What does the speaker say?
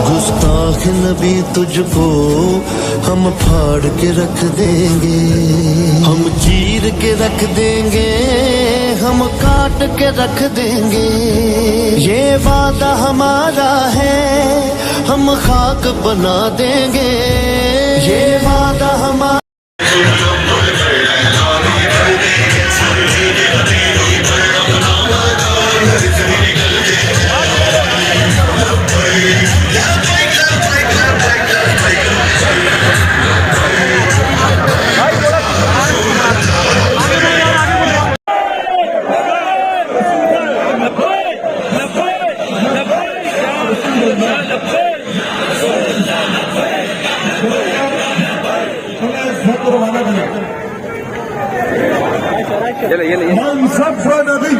गुस्ताख नबी तुझको हम फाड़ के रख देंगे, हम चीर के रख देंगे, हम काट के रख देंगे। ये वादा हमारा है, हम खाक बना देंगे। ये वादा हमारा من صف نبي